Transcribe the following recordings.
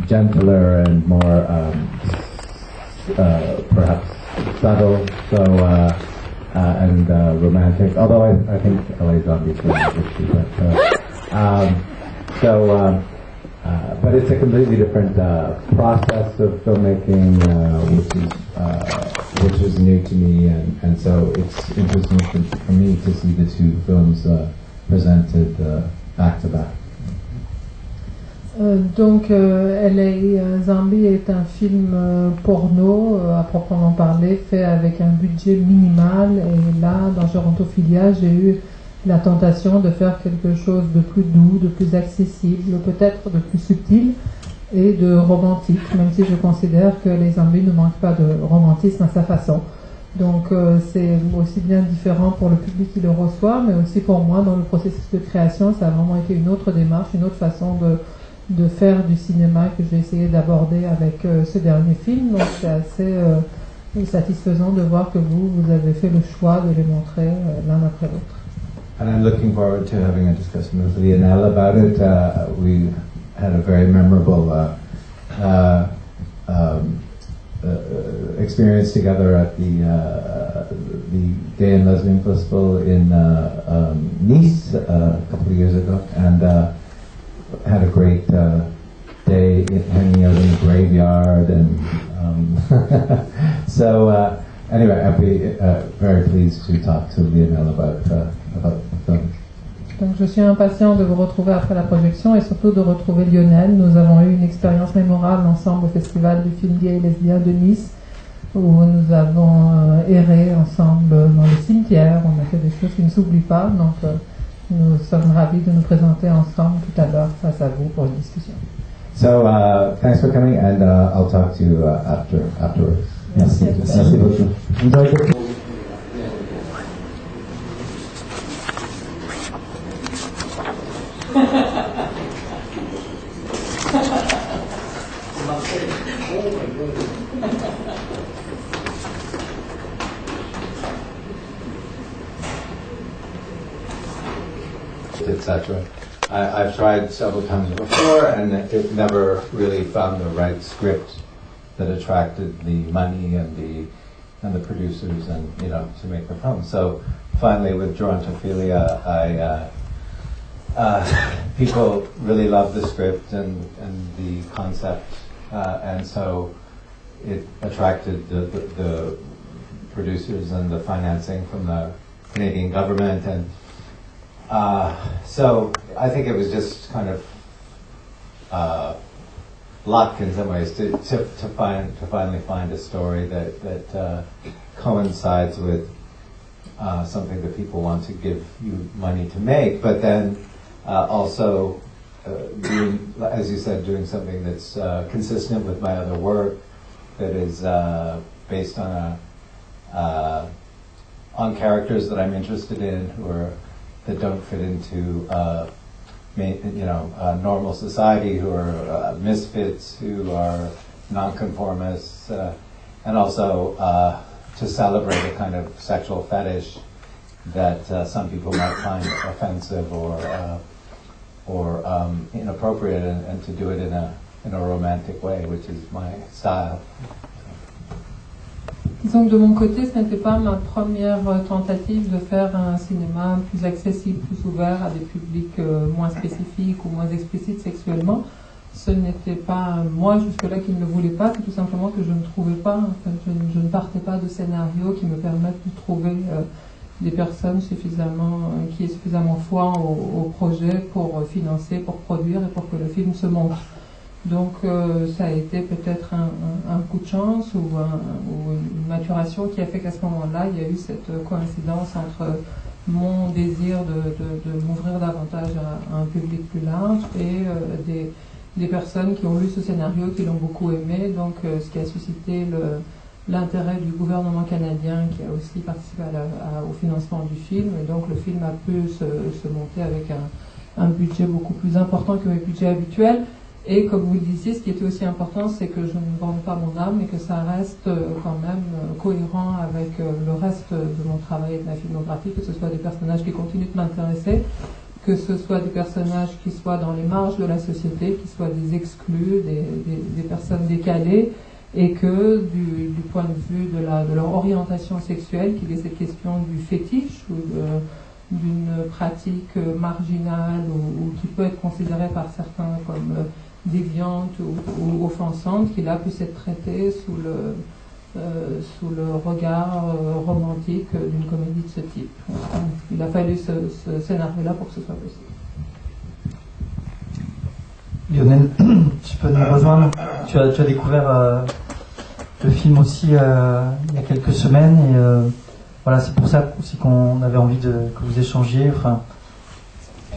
gentler and more perhaps subtle, so and romantic. Although I think LA Zombie is really but it's a completely different process of filmmaking, which is new to me, and so it's interesting for me to see the two films presented back to back. Donc LA Zombie est un film porno à proprement parler, fait avec un budget minimal, et là dans Gerontophilia j'ai eu la tentation de faire quelque chose de plus doux, de plus accessible, peut-être de plus subtil et de romantique, même si je considère que Les Zombies ne manquent pas de romantisme à sa façon. Donc c'est aussi bien différent pour le public qui le reçoit, mais aussi pour moi dans le processus de création, ça a vraiment été une autre démarche, une autre façon de faire du cinéma que j'ai essayé d'aborder avec ce dernier film. Donc c'est assez satisfaisant de voir que vous avez fait le choix de les montrer l'un après l'autre. And I'm looking forward to having a discussion with Lionel about it. We had a very memorable experience together at the Gay and Lesbian Festival in Nice a couple of years ago, and had a great day hanging out in the graveyard, and so anyway, I'd be very pleased to talk to Lionel about the film. Donc je suis impatient de vous retrouver après la projection et surtout de retrouver Lionel. Nous avons eu une expérience mémorable ensemble au Festival du film gay et lesbien de Nice, où nous avons erré ensemble dans le cimetière. On a fait des choses qui ne s'oublient pas, donc nous sommes ravis de nous présenter ensemble tout à l'heure face à vous pour une discussion. So thanks for coming, and I'll talk to you afterwards. Merci. Merci beaucoup. Enjoy the etc. I've tried several times before, and it never really found the right script that attracted the money and the producers, and to make the film. So finally, with Gerontophilia, people really loved the script and the concept, and so it attracted the producers and the financing from the Canadian government, and so I think it was just kind of luck in some ways to finally find a story that coincides with something that people want to give you money to make, but then also doing, as you said, doing something that's consistent with my other work, that is based on on characters that I'm interested in, that don't fit into normal society, who are misfits, who are nonconformists, and also to celebrate a kind of sexual fetish that some people might find offensive or inappropriate, and to do it in a romantic way, which is my style. Disons que de mon côté, ce n'était pas ma première tentative de faire un cinéma plus accessible, plus ouvert à des publics moins spécifiques ou moins explicites sexuellement. Ce n'était pas moi jusque-là qui ne le voulais pas, c'est tout simplement que je ne trouvais pas, je ne partais pas de scénarios qui me permettent de trouver des personnes qui aient suffisamment foi au projet pour financer, pour produire et pour que le film se montre. Donc ça a été peut-être un coup de chance ou une maturation qui a fait qu'à ce moment-là, il y a eu cette coïncidence entre mon désir de m'ouvrir davantage à un public plus large et des personnes qui ont lu ce scénario, qui l'ont beaucoup aimé, donc ce qui a suscité l'intérêt du gouvernement canadien qui a aussi participé au financement du film, et donc le film a pu se monter avec un budget beaucoup plus important que mes budgets habituels. Et comme vous le disiez, ce qui était aussi important, c'est que je ne vende pas mon âme et que ça reste quand même cohérent avec le reste de mon travail et de ma filmographie, que ce soit des personnages qui continuent de m'intéresser, que ce soit des personnages qui soient dans les marges de la société, qui soient des exclus, des personnes décalées, et que du point de vue de leur orientation sexuelle, qu'il y ait cette question du fétiche ou d'une pratique marginale ou qui peut être considérée par certains comme déviante ou offensante, qui là puisse être traitée sous le regard romantique d'une comédie de ce type. Il a fallu ce scénario-là pour que ce soit possible. Lionel, tu peux nous rejoindre. Tu as découvert le film aussi il y a quelques semaines et voilà, c'est pour ça aussi qu'on avait envie que vous échangiez. Enfin,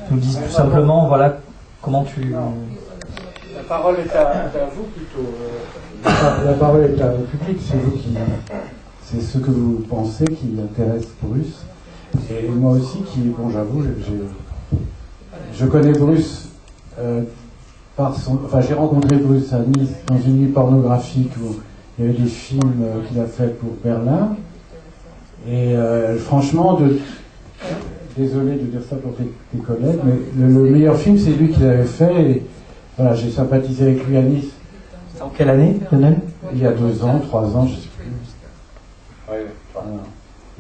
tu nous dises tout simplement, voilà, comment tu. La parole est à vous plutôt. La parole est au public, c'est ce que vous pensez qui intéresse Bruce. Et moi aussi, j'avoue, je connais Bruce j'ai rencontré Bruce à Nice dans une nuit pornographique où il y avait des films qu'il a fait pour Berlin. Et franchement, désolé de dire ça pour tes collègues, mais le meilleur film, c'est lui qui l'avait fait. Et voilà, j'ai sympathisé avec lui à Nice. En quelle année, Lionel ? Il y a 2 ans, 3 ans, je ne sais plus. Ouais. Voilà.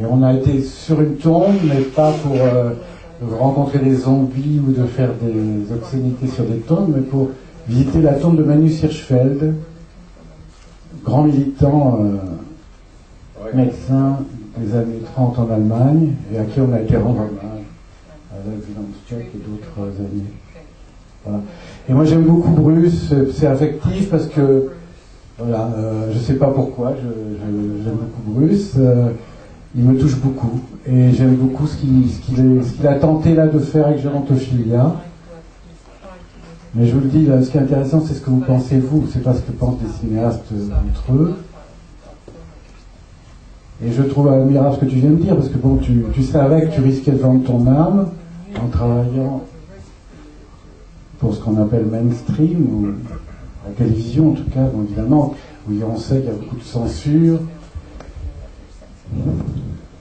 Et on a été sur une tombe, mais pas pour rencontrer des zombies ou de faire des obscénités sur des tombes, mais pour visiter la tombe de Magnus Hirschfeld, grand militant médecin des années 30 en Allemagne, et à qui on a été rendre hommage avec Wilhelm Stock et d'autres amis. Voilà. Et moi j'aime beaucoup Bruce, c'est affectif parce que, voilà, je ne sais pas pourquoi, j'aime beaucoup Bruce, il me touche beaucoup, et j'aime beaucoup ce qu'il a tenté là de faire avec Gérontophilia. Mais je vous le dis, là, ce qui est intéressant, c'est ce que vous pensez vous, c'est pas ce que pensent les cinéastes entre eux. Et je trouve admirable ce que tu viens de dire, parce que bon, tu savais que tu risquais de vendre ton âme en travaillant pour ce qu'on appelle mainstream, ou la télévision en tout cas, bon, évidemment, où on sait qu'il y a beaucoup de censure.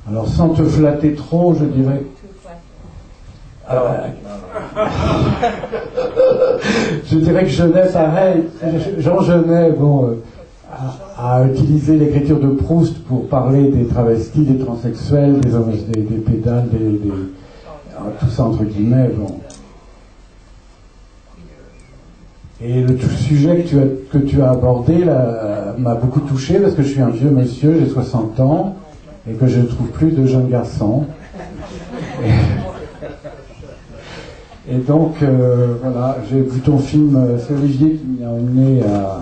Alors sans te flatter trop, je dirais... je dirais que Genet, pareil, Jean Genet, bon... à utiliser l'écriture de Proust pour parler des travestis, des transsexuels, des pédales, tout ça entre guillemets, bon. Et le sujet que tu as abordé là, m'a beaucoup touché parce que je suis un vieux monsieur, j'ai 60 ans, et que je ne trouve plus de jeunes garçons. Et donc, voilà, j'ai vu ton film, c'est Olivier qui m'a emmené à...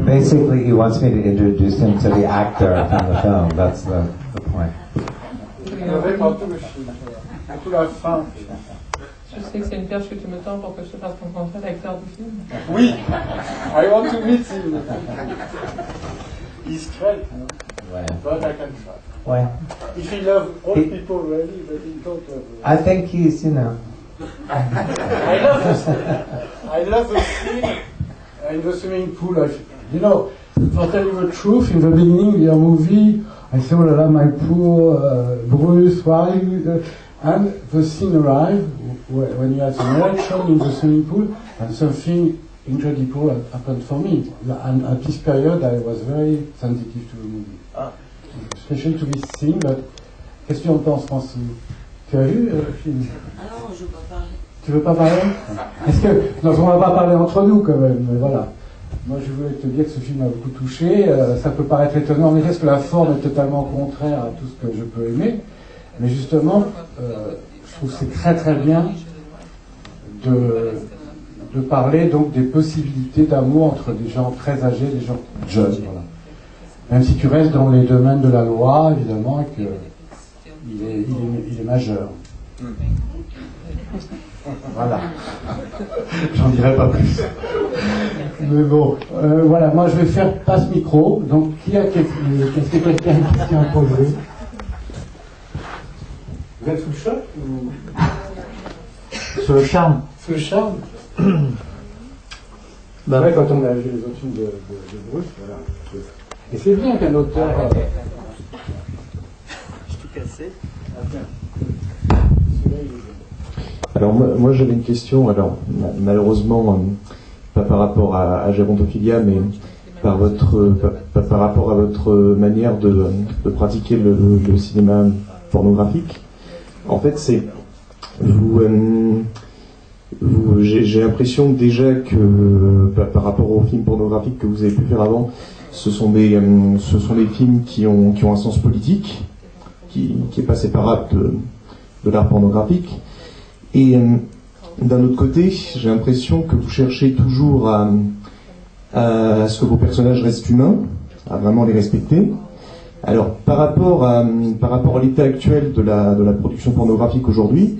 Basically, he wants me to introduce him to the actor from the film. That's the point. Tout la fin. Je sais que c'est une perche que tu me tends pour que je te fasse rencontrer l'acteur du film. Oui, I want to meet him. He's great, but I can try. Ouais. If he loves old people really, but he don't love. I think he's, I love the scene in the swimming pool. For tell you the truth, in the beginning of your movie, I say, oh la la, my poor Bruce, why? And the scene arrived when you had the reaction in the swimming pool, and something incredible happened for me. And at this period, I was very sensitive to the movie, especially to this scene. But qu'est-ce que tu en penses, Francis? Tu as vu le film? Ah non, je veux pas parler. Tu veux pas parler? Est-ce que non, on va pas parler entre nous quand même. Mais voilà. Moi, je voulais te dire que ce film m'a beaucoup touché. Ça peut paraître étonnant, mais est-ce que la forme est totalement contraire à tout ce que je peux aimer? Mais justement, je trouve que c'est très très bien de parler donc des possibilités d'amour entre des gens très âgés et des gens jeunes. Voilà. Même si tu restes dans les domaines de la loi, évidemment, et que il est majeur. Voilà. J'en dirai pas plus. Mais bon, voilà, moi je vais faire passe micro. Donc, qu'est-ce que quelqu'un a une question à poser? Vous êtes sous le choc ou... Sur le charme. Sous le charme. Bah, ouais, quand on a vu les autres films de Bruce, voilà. Et c'est bien qu'un auteur... Je suis cassé. Ah, tiens. Celui-là, il est bien. Alors moi j'avais une question, alors malheureusement pas par rapport à Gérontophilia, mais par rapport à votre manière de pratiquer le cinéma pornographique. En fait, c'est j'ai l'impression déjà que par rapport aux films pornographiques que vous avez pu faire avant, ce sont des films qui ont un sens politique, qui est pas séparable de l'art pornographique. Et d'un autre côté, j'ai l'impression que vous cherchez toujours à ce que vos personnages restent humains, à vraiment les respecter. Alors, par rapport à l'état actuel de la production pornographique aujourd'hui,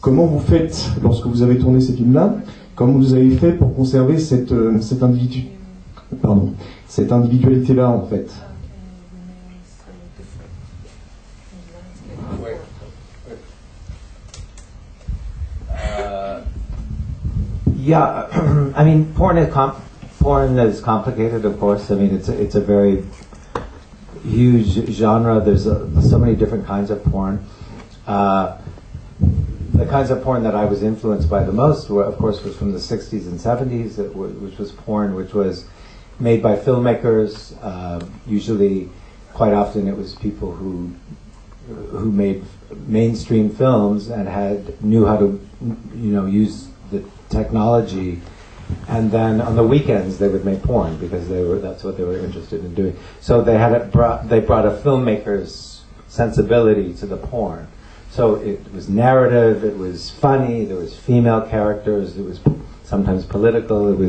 comment vous faites, lorsque vous avez tourné ces films-là, comment vous avez fait pour conserver cette individualité-là, en fait? Yeah, I mean, porn is complicated, of course. I mean, it's a very huge genre. There's so many different kinds of porn. The kinds of porn that I was influenced by the most were, of course, was from the 60s and 70s, which was porn which was made by filmmakers. Usually, quite often, it was people who made mainstream films and knew how to, use the technology, and then on the weekends they would make porn because that's what they were interested in doing. So they brought a filmmaker's sensibility to the porn. So it was narrative, it was funny, there was female characters, it was sometimes political, it was